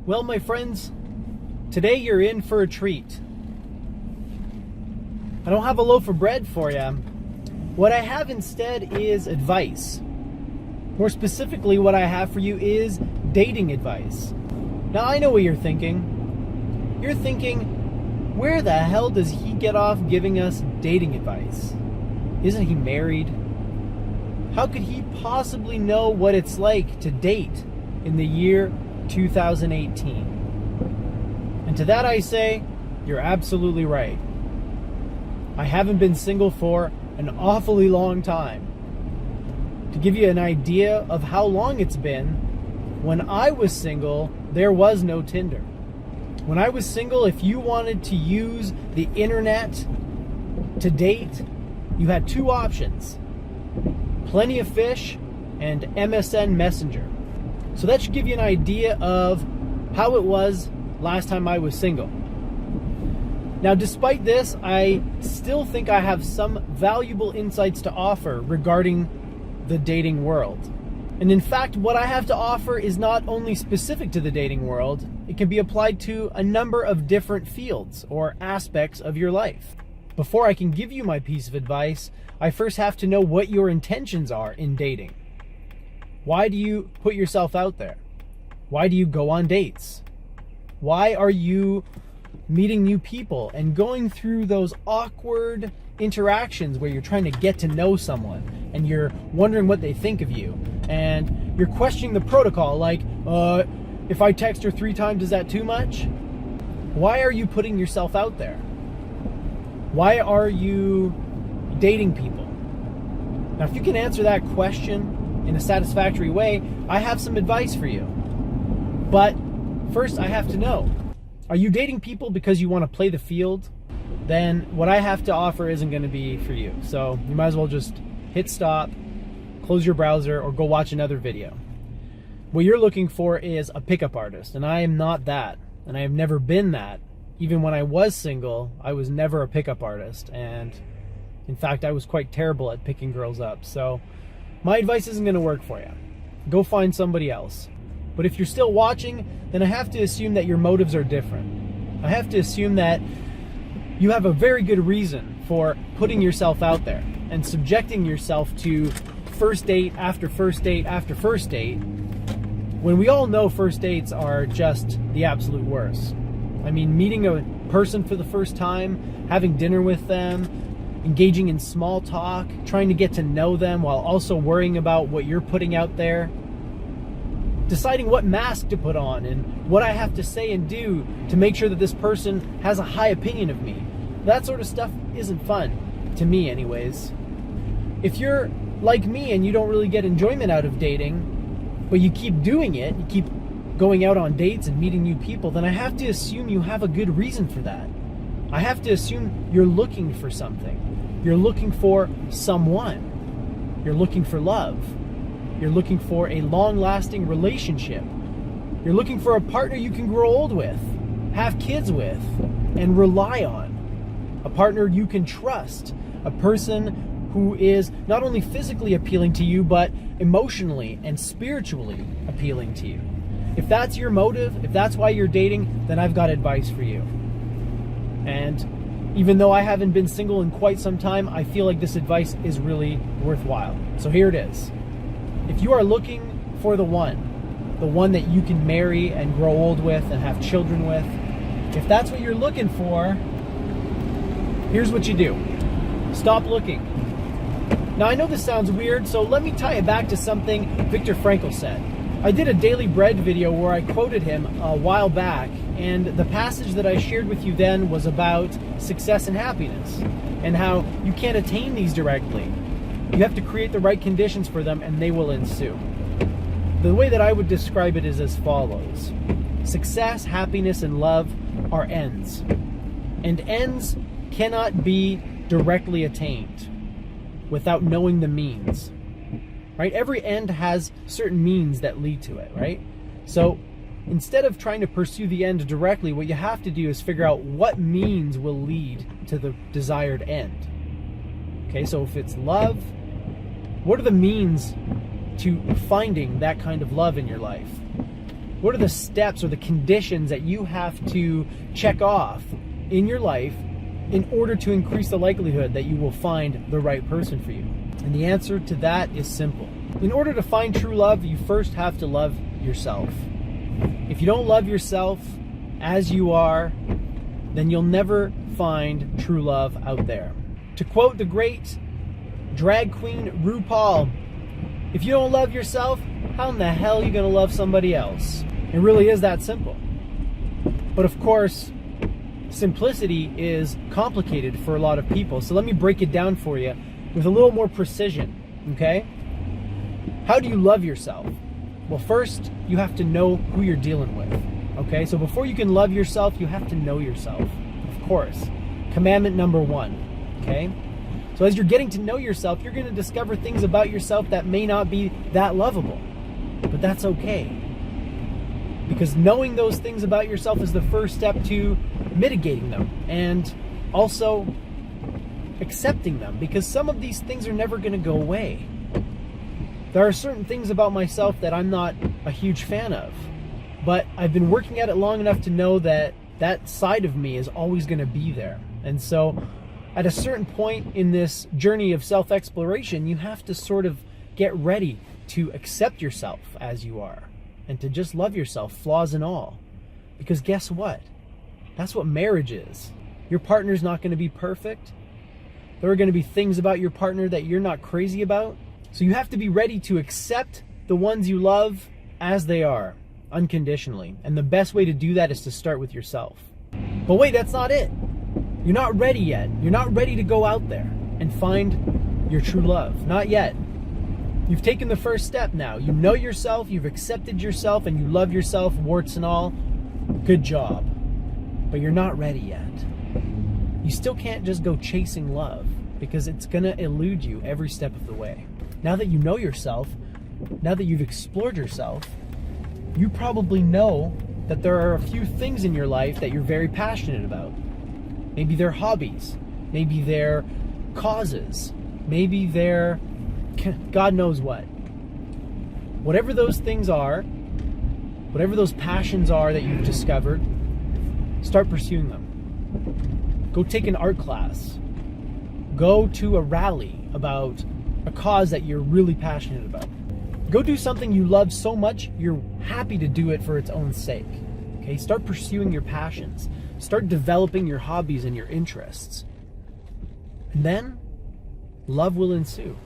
Well, my friends, today you're in for a treat. I don't have a loaf of bread for you. What I have instead is advice. More specifically, what I have for you is dating advice. Now, I know what you're thinking. You're thinking, where the hell does he get off giving us dating advice? Isn't he married? How could he possibly know what it's like to date in the year 2018? And to that I say, you're absolutely right. I haven't been single for an awfully long time. To give you an idea of how long it's been, when I was single, there was no Tinder. When I was single, if you wanted to use the internet to date, you had two options: Plenty of Fish and MSN Messenger. So that should give you an idea of how it was last time I was single. Now, despite this, I still think I have some valuable insights to offer regarding the dating world. And in fact, what I have to offer is not only specific to the dating world, it can be applied to a number of different fields or aspects of your life. Before I can give you my piece of advice, I first have to know what your intentions are in dating. Why do you put yourself out there? Why do you go on dates? Why are you meeting new people and going through those awkward interactions where you're trying to get to know someone and you're wondering what they think of you and you're questioning the protocol, like, if I text her 3 times, is that too much? Why are you putting yourself out there? Why are you dating people? Now, if you can answer that question in a satisfactory way, I have some advice for you. But first, I have to know, are you dating people because you want to play the field? Then what I have to offer isn't going to be for you. So you might as well just hit stop, close your browser, or go watch another video. What you're looking for is a pickup artist, and I am not that, and I have never been that. Even when I was single, I was never a pickup artist, and in fact, I was quite terrible at picking girls up. So my advice isn't going to work for you. Go find somebody else. But if you're still watching, then I have to assume that your motives are different. I have to assume that you have a very good reason for putting yourself out there and subjecting yourself to first date after first date after first date, when we all know first dates are just the absolute worst. I mean, meeting a person for the first time, having dinner with them, engaging in small talk, trying to get to know them while also worrying about what you're putting out there, deciding what mask to put on and what I have to say and do to make sure that this person has a high opinion of me. That sort of stuff isn't fun, to me anyways. If you're like me and you don't really get enjoyment out of dating, but you keep doing it, you keep going out on dates and meeting new people, then I have to assume you have a good reason for that. I have to assume you're looking for something. You're looking for someone. You're looking for love. You're looking for a long-lasting relationship. You're looking for a partner you can grow old with, have kids with, and rely on. A partner you can trust. A person who is not only physically appealing to you, but emotionally and spiritually appealing to you. If that's your motive, if that's why you're dating, then I've got advice for you. And even though I haven't been single in quite some time, I feel like this advice is really worthwhile. So here it is. If you are looking for the one that you can marry and grow old with and have children with, if that's what you're looking for, here's what you do. Stop looking. Now, I know this sounds weird, so let me tie it back to something Viktor Frankl said. I did a Daily Bread video where I quoted him a while back, and the passage that I shared with you then was about success and happiness, and how you can't attain these directly. You have to create the right conditions for them, and they will ensue. The way that I would describe it is as follows. Success, happiness, and love are ends. And ends cannot be directly attained without knowing the means. Right? Every end has certain means that lead to it, right? So instead of trying to pursue the end directly, what you have to do is figure out what means will lead to the desired end. Okay, so if it's love, what are the means to finding that kind of love in your life? What are the steps or the conditions that you have to check off in your life in order to increase the likelihood that you will find the right person for you? And the answer to that is simple. In order to find true love, you first have to love yourself. If you don't love yourself as you are, then you'll never find true love out there. To quote the great drag queen RuPaul, if you don't love yourself, how in the hell are you going to love somebody else? It really is that simple. But of course, simplicity is complicated for a lot of people. So let me break it down for you with a little more precision, okay? How do you love yourself? Well, first, you have to know who you're dealing with, okay? So before you can love yourself, you have to know yourself, of course. Commandment number 1, okay? So as you're getting to know yourself, you're going to discover things about yourself that may not be that lovable, but that's okay. Because knowing those things about yourself is the first step to mitigating them and also accepting them, because some of these things are never going to go away. There are certain things about myself that I'm not a huge fan of, but I've been working at it long enough to know that that side of me is always going to be there. And so at a certain point in this journey of self-exploration, you have to sort of get ready to accept yourself as you are and to just love yourself, flaws and all. Because guess what? That's what marriage is. Your partner's not going to be perfect. There are going to be things about your partner that you're not crazy about. So you have to be ready to accept the ones you love as they are, unconditionally. And the best way to do that is to start with yourself. But wait, that's not it. You're not ready yet. You're not ready to go out there and find your true love. Not yet. You've taken the first step now. You know yourself, you've accepted yourself, and you love yourself, warts and all. Good job. But you're not ready yet. You still can't just go chasing love, because it's going to elude you every step of the way. Now that you know yourself, now that you've explored yourself, you probably know that there are a few things in your life that you're very passionate about. Maybe they're hobbies, maybe they're causes, maybe they're God knows what. Whatever those things are, whatever those passions are that you've discovered, start pursuing them. Go take an art class. Go to a rally about a cause that you're really passionate about. Go do something you love so much you're happy to do it for its own sake. Okay, start pursuing your passions. Start developing your hobbies and your interests. And then love will ensue.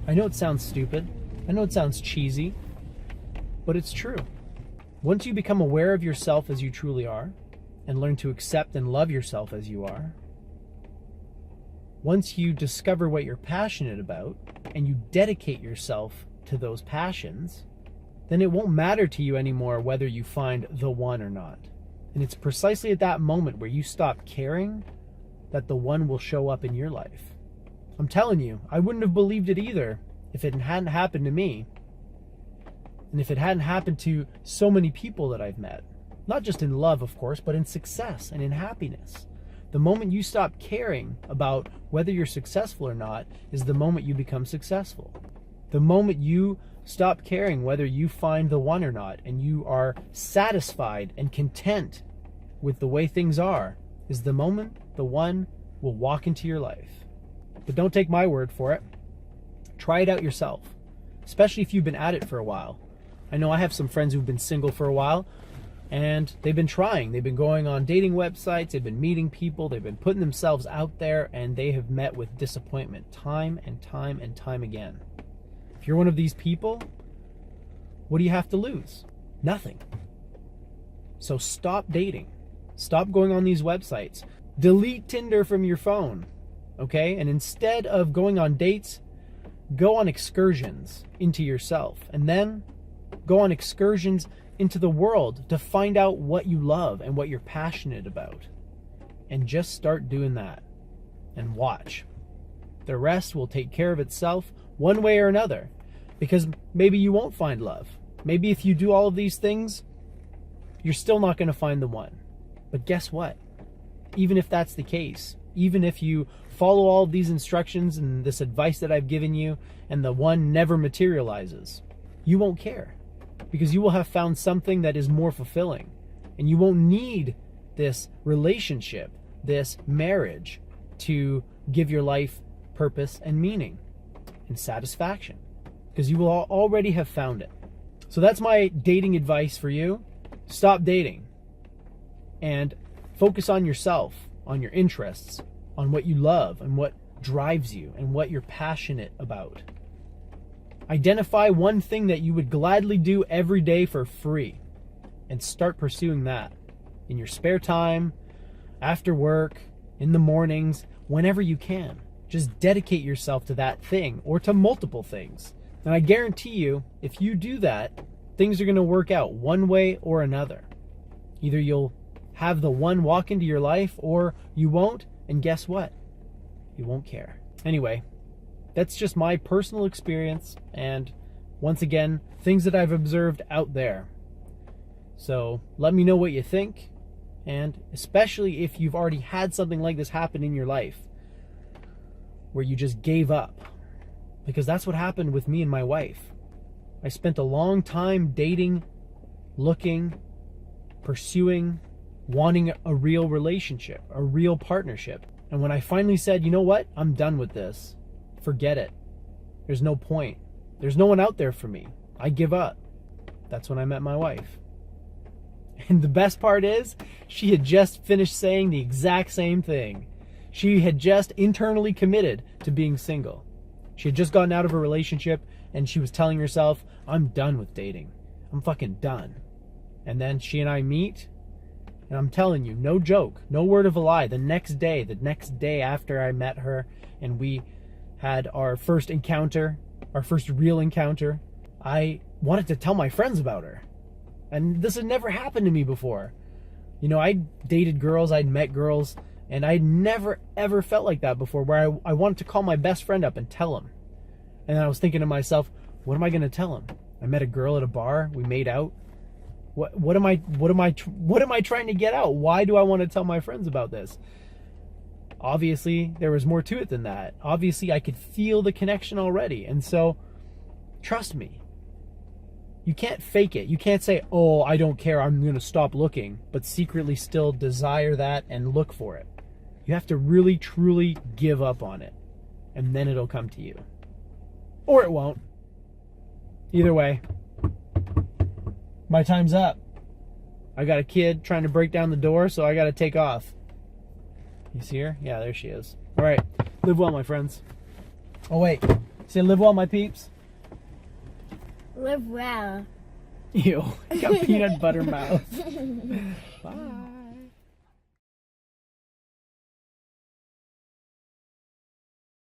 I know it sounds stupid. I know it sounds cheesy, but it's true. Once you become aware of yourself as you truly are and learn to accept and love yourself as you are, once you discover what you're passionate about and you dedicate yourself to those passions, then it won't matter to you anymore whether you find the one or not. And it's precisely at that moment where you stop caring that the one will show up in your life. I'm telling you, I wouldn't have believed it either if it hadn't happened to me. And if it hadn't happened to so many people that I've met. Not just in love, of course, but in success and in happiness. The moment you stop caring about whether you're successful or not is the moment you become successful. The moment you stop caring whether you find the one or not and you are satisfied and content with the way things are is the moment the one will walk into your life. But don't take my word for it. Try it out yourself, especially if you've been at it for a while. I know I have some friends who've been single for a while, and they've been trying. They've been going on dating websites, they've been meeting people, they've been putting themselves out there, and they have met with disappointment time and time and time again. If you're one of these people, what do you have to lose? Nothing. So stop dating. Stop going on these websites. Delete Tinder from your phone. Okay? And instead of going on dates, go on excursions into yourself. And then go on excursions into the world to find out what you love and what you're passionate about. And just start doing that. And watch. The rest will take care of itself one way or another. Because maybe you won't find love. Maybe if you do all of these things, you're still not going to find the one. But guess what? Even if that's the case, even if you follow all of these instructions and this advice that I've given you, and the one never materializes, you won't care. because you will have found something that is more fulfilling. And you won't need this relationship, this marriage, to give your life purpose and meaning and satisfaction, because you will already have found it. So that's my dating advice for you. Stop dating and focus on yourself, on your interests, on what you love and what drives you and what you're passionate about. Identify one thing that you would gladly do every day for free and start pursuing that in your spare time, after work, in the mornings, whenever you can. Just dedicate yourself to that thing or to multiple things. And I guarantee you, if you do that, things are going to work out one way or another. Either you'll have the one walk into your life or you won't, and guess what? You won't care. Anyway, that's just my personal experience, and once again, things that I've observed out there. So let me know what you think, and especially if you've already had something like this happen in your life, where you just gave up. Because that's what happened with me and my wife. I spent a long time dating, looking, pursuing, wanting a real relationship, a real partnership. And when I finally said, you know what, I'm done with this, forget it. There's no point. There's no one out there for me. I give up. That's when I met my wife. And the best part is, she had just finished saying the exact same thing. She had just internally committed to being single. She had just gotten out of a relationship and she was telling herself, I'm done with dating. I'm fucking done. And then she and I meet, and I'm telling you, no joke, no word of a lie, the next day after I met her and we had our first encounter, our first real encounter, I wanted to tell my friends about her. And this had never happened to me before. You know, I'd dated girls, I'd met girls, and I'd never ever felt like that before, where I wanted to call my best friend up and tell him. And I was thinking to myself, what am I going to tell him? I met a girl at a bar, we made out. What am I trying to get out? Why do I want to tell my friends about this? Obviously, there was more to it than that. Obviously, I could feel the connection already. And so, trust me, you can't fake it. You can't say, oh, I don't care, I'm going to stop looking, but secretly still desire that and look for it. You have to really, truly give up on it, and then it'll come to you. Or it won't. Either way, my time's up. I got a kid trying to break down the door, so I got to take off. You see her? Yeah, there she is. All right. Live well, my friends. Oh, wait. Say live well, my peeps. Live well. Ew. You got peanut butter mouth. Bye.